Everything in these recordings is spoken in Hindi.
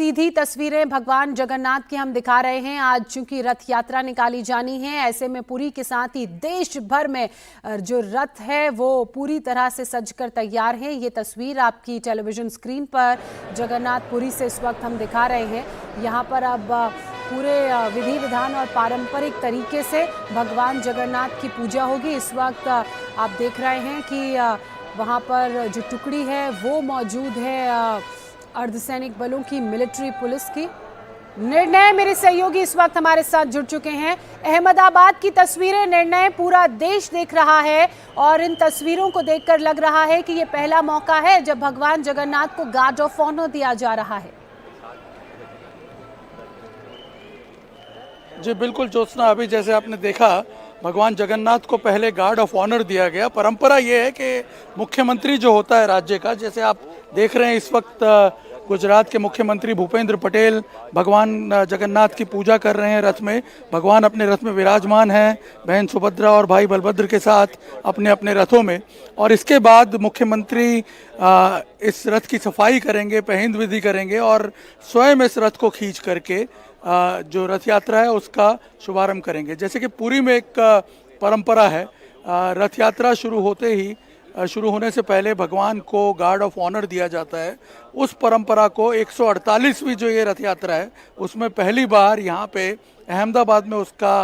सीधी तस्वीरें भगवान जगन्नाथ की हम दिखा रहे हैं। आज चूंकि रथ यात्रा निकाली जानी है, ऐसे में पुरी के साथ ही देश भर में जो रथ है वो पूरी तरह से सजकर तैयार हैं। ये तस्वीर आपकी टेलीविजन स्क्रीन पर जगन्नाथपुरी से इस वक्त हम दिखा रहे हैं। यहाँ पर अब पूरे विधि विधान और पारंपरिक तरीके से भगवान जगन्नाथ की पूजा होगी। इस वक्त आप देख रहे हैं कि वहाँ पर जो टुकड़ी है वो मौजूद है अर्धसैनिक बलों की, मिलिट्री पुलिस की। निर्णय मेरे सहयोगी इस वक्त हमारे साथ जुड़ चुके हैं। अहमदाबाद की तस्वीरें, निर्णय पूरा देश देख रहा है और इन तस्वीरों को देखकर लग रहा है कि ये पहला मौका है जब भगवान जगन्नाथ को गार्ड ऑफ ऑनर दिया जा रहा है। जी बिल्कुल ज्योत्सना, अभी जैसे आपने देखा भगवान जगन्नाथ को पहले गार्ड ऑफ ऑनर दिया गया। परंपरा ये है कि मुख्यमंत्री जो होता है राज्य का, जैसे आप देख रहे हैं इस वक्त गुजरात के मुख्यमंत्री भूपेंद्र पटेल भगवान जगन्नाथ की पूजा कर रहे हैं रथ में। भगवान अपने रथ में विराजमान हैं, बहन सुभद्रा और भाई बलभद्र के साथ अपने अपने रथों में। और इसके बाद मुख्यमंत्री इस रथ की सफाई करेंगे, पहंद विधि करेंगे और स्वयं इस रथ को खींच करके जो रथ यात्रा है उसका शुभारंभ करेंगे। जैसे कि पुरी में एक परंपरा है, रथ यात्रा शुरू होने से पहले भगवान को गार्ड ऑफ ऑनर दिया जाता है। उस परंपरा को 148वीं जो ये रथ यात्रा है उसमें पहली बार यहाँ पे अहमदाबाद में उसका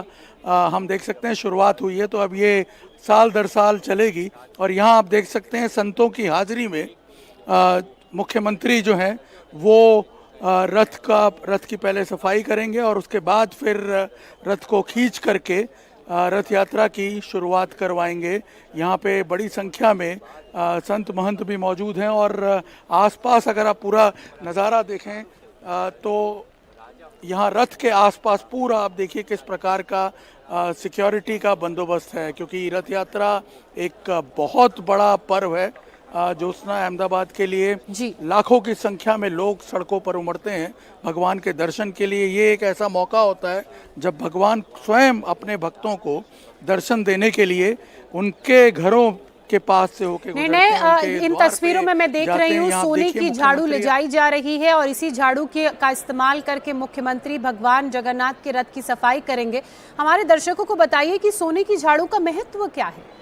हम देख सकते हैं शुरुआत हुई है। तो अब ये साल दर साल चलेगी और यहाँ आप देख सकते हैं संतों की हाजिरी में मुख्यमंत्री जो हैं वो रथ की पहले सफाई करेंगे और उसके बाद फिर रथ को खींच करके रथ यात्रा की शुरुआत करवाएंगे। यहाँ पे बड़ी संख्या में संत महंत भी मौजूद हैं और आसपास अगर आप पूरा नज़ारा देखें तो यहाँ रथ के आसपास पूरा आप देखिए किस प्रकार का सिक्योरिटी का बंदोबस्त है, क्योंकि रथ यात्रा एक बहुत बड़ा पर्व है। ज्योत्सना, अहमदाबाद के लिए लाखों की संख्या में लोग सड़कों पर उमड़ते हैं भगवान के दर्शन के लिए। ये एक ऐसा मौका होता है जब भगवान स्वयं अपने भक्तों को दर्शन देने के लिए उनके घरों के पास से होके गुजरते हैं। इन तस्वीरों में मैं देख रही हूँ सोने की झाड़ू ले जाई जा रही है और इसी झाड़ू का इस्तेमाल करके मुख्यमंत्री भगवान जगन्नाथ के रथ की सफाई करेंगे। हमारे दर्शकों को बताइए कि सोने की झाड़ू का महत्व क्या है?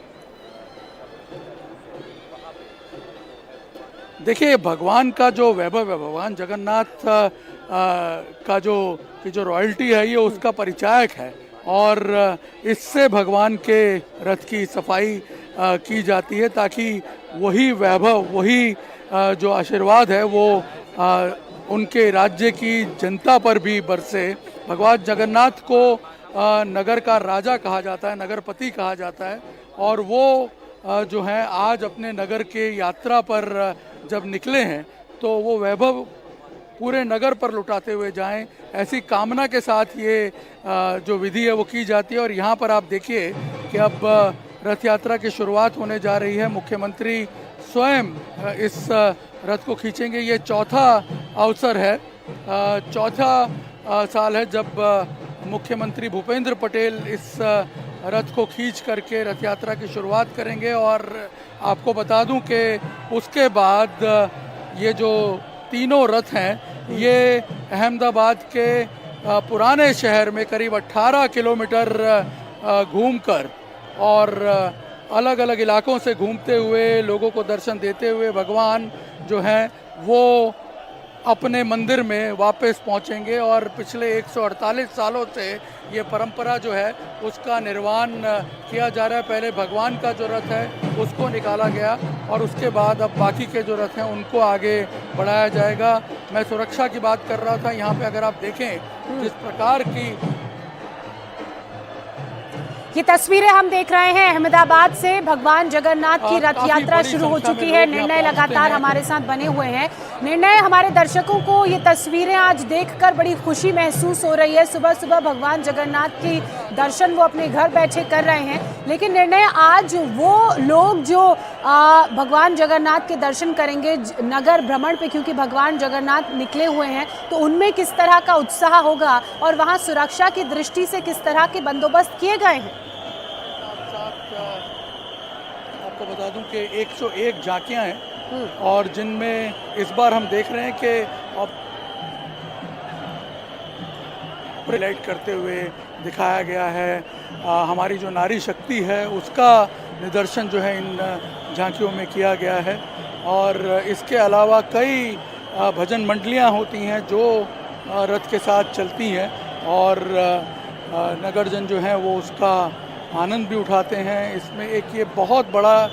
देखिए, भगवान का जो वैभव है, भगवान जगन्नाथ का जो रॉयल्टी है ये उसका परिचायक है और इससे भगवान के रथ की सफाई की जाती है ताकि वही वैभव, वही जो आशीर्वाद है वो उनके राज्य की जनता पर भी बरसे। भगवान जगन्नाथ को नगर का राजा कहा जाता है, नगरपति कहा जाता है और वो जो है आज अपने नगर के यात्रा पर जब निकले हैं तो वो वैभव पूरे नगर पर लुटाते हुए जाएं, ऐसी कामना के साथ ये जो विधि है वो की जाती है। और यहाँ पर आप देखिए कि अब रथ यात्रा की शुरुआत होने जा रही है। मुख्यमंत्री स्वयं इस रथ को खींचेंगे। ये चौथा अवसर है, चौथा साल है जब मुख्यमंत्री भूपेंद्र पटेल इस रथ को खींच करके रथ यात्रा की शुरुआत करेंगे। और आपको बता दूं कि उसके बाद ये जो तीनों रथ हैं ये अहमदाबाद के पुराने शहर में करीब 18 किलोमीटर घूमकर और अलग अलग इलाकों से घूमते हुए लोगों को दर्शन देते हुए भगवान जो हैं वो अपने मंदिर में वापस पहुंचेंगे। और पिछले 148 सालों से ये परंपरा जो है उसका निर्वहन किया जा रहा है। पहले भगवान का जो रथ है उसको निकाला गया और उसके बाद अब बाकी के जो रथ हैं उनको आगे बढ़ाया जाएगा। मैं सुरक्षा की बात कर रहा था, यहाँ पे अगर आप देखें जिस प्रकार की ये तस्वीरें हम देख रहे हैं अहमदाबाद से। भगवान जगन्नाथ की रथ यात्रा शुरू हो चुकी है। निर्णय लगातार हमारे साथ बने हुए हैं। निर्णय, हमारे दर्शकों को ये तस्वीरें आज देखकर बड़ी खुशी महसूस हो रही है। सुबह सुबह भगवान जगन्नाथ की दर्शन वो अपने घर बैठे कर रहे हैं, लेकिन निर्णय आज वो लोग जो भगवान जगन्नाथ के दर्शन करेंगे नगर भ्रमण पे, क्योंकि भगवान जगन्नाथ निकले हुए हैं, तो उनमें किस तरह का उत्साह होगा और वहाँ सुरक्षा की दृष्टि से किस तरह के बंदोबस्त किए गए हैं? आपको बता दूं कि 101 झांकियां हैं और जिनमें इस बार हम देख रहे हैं कि हाईलाइट करते हुए दिखाया गया है। हमारी जो नारी शक्ति है उसका निदर्शन जो है इन झांकियों में किया गया है। और इसके अलावा कई भजन मंडलियां होती हैं जो रथ के साथ चलती हैं और नगरजन जो हैं वो उसका आनंद भी उठाते हैं। इसमें एक ये बहुत बड़ा,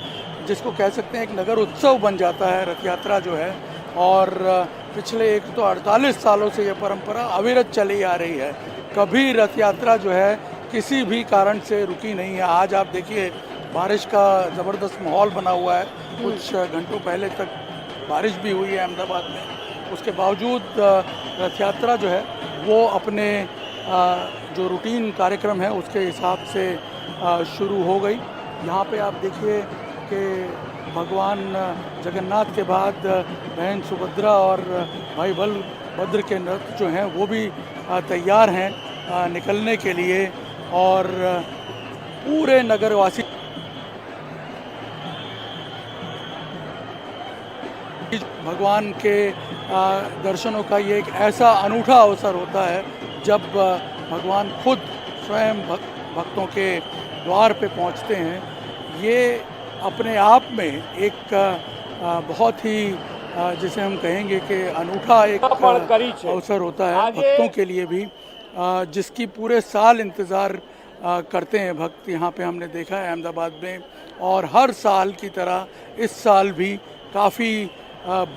जिसको कह सकते हैं, एक नगर उत्सव बन जाता है रथ यात्रा जो है। और पिछले 148 सालों से ये परंपरा अविरत चली आ रही है। कभी रथ यात्रा जो है किसी भी कारण से रुकी नहीं है। आज आप देखिए बारिश का ज़बरदस्त माहौल बना हुआ है। कुछ घंटों पहले तक बारिश भी हुई है अहमदाबाद में। उसके बावजूद रथ यात्रा जो है वो अपने जो रूटीन कार्यक्रम है उसके हिसाब से शुरू हो गई। यहाँ पे आप देखिए कि भगवान जगन्नाथ के बाद बहन सुभद्रा और भाई बलभद्र के रथ जो हैं वो भी तैयार हैं निकलने के लिए। और पूरे नगरवासी भगवान के दर्शनों का ये एक ऐसा अनूठा अवसर होता है जब भगवान खुद स्वयं भक्तों के द्वार पे पहुंचते हैं। ये अपने आप में एक बहुत ही जिसे हम कहेंगे कि अनूठा एक अवसर होता है भक्तों के लिए भी, जिसकी पूरे साल इंतज़ार करते हैं भक्त। यहाँ पे हमने देखा है अहमदाबाद में, और हर साल की तरह इस साल भी काफ़ी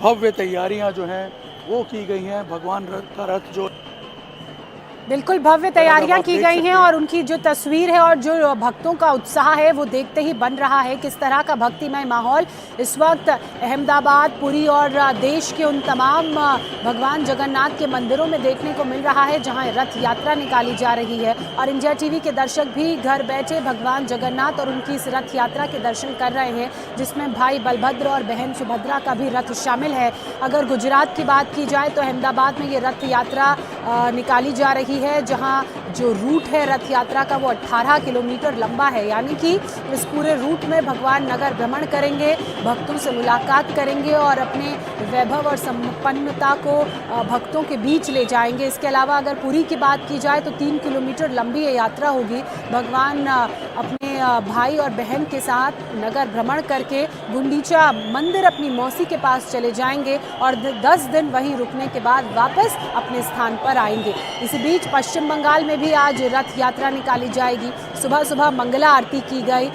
भव्य तैयारियां जो हैं वो की गई हैं। भगवान का रथ जो बिल्कुल भव्य तैयारियां की गई हैं और उनकी जो तस्वीर है और जो भक्तों का उत्साह है वो देखते ही बन रहा है किस तरह का भक्तिमय माहौल इस वक्त अहमदाबाद, पुरी और देश के उन तमाम भगवान जगन्नाथ के मंदिरों में देखने को मिल रहा है जहां रथ यात्रा निकाली जा रही है। और इंडिया टीवी के दर्शक भी घर बैठे भगवान जगन्नाथ और उनकी इस रथ यात्रा के दर्शन कर रहे हैं, जिसमें भाई बलभद्र और बहन सुभद्रा का भी रथ शामिल है। अगर गुजरात की बात की जाए तो अहमदाबाद में ये रथ यात्रा निकाली जा रही है, जहां जो रूट है रथ यात्रा का वो 18 किलोमीटर लंबा है। यानी कि इस पूरे रूट में भगवान नगर भ्रमण करेंगे, भक्तों से मुलाकात करेंगे और अपने वैभव और संपन्नता को भक्तों के बीच ले जाएंगे। इसके अलावा अगर पुरी की बात की जाए तो 3 किलोमीटर लंबी ये यात्रा होगी। भगवान अपने भाई और बहन के साथ नगर भ्रमण करके गुंडीचा मंदिर अपनी मौसी के पास चले जाएंगे और 10 दिन वहीं रुकने के बाद वापस अपने स्थान पर आएंगे। इसी बीच पश्चिम बंगाल में भी आज रथ यात्रा निकाली जाएगी। सुबह सुबह मंगला आरती की गई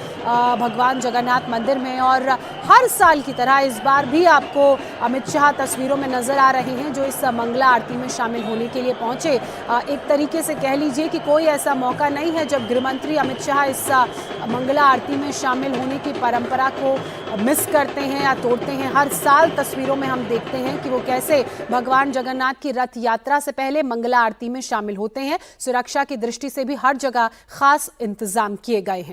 भगवान जगन्नाथ मंदिर में, और हर साल की तरह इस बार भी आपको अमित शाह तस्वीरों में नजर आ रहे हैं जो इस मंगला आरती में शामिल होने के लिए पहुंचे। एक तरीके से कह लीजिए कि कोई ऐसा मौका नहीं है जब गृहमंत्री अमित शाह इस मंगला आरती में शामिल होने की परंपरा को मिस करते हैं या तोड़ते हैं। हर साल तस्वीरों में हम देखते हैं कि वो कैसे भगवान जगन्नाथ की रथ यात्रा से पहले मंगला आरती में शामिल होते हैं। सुरक्षा की दृष्टि से भी हर जगह खास इंतजाम किए गए हैं।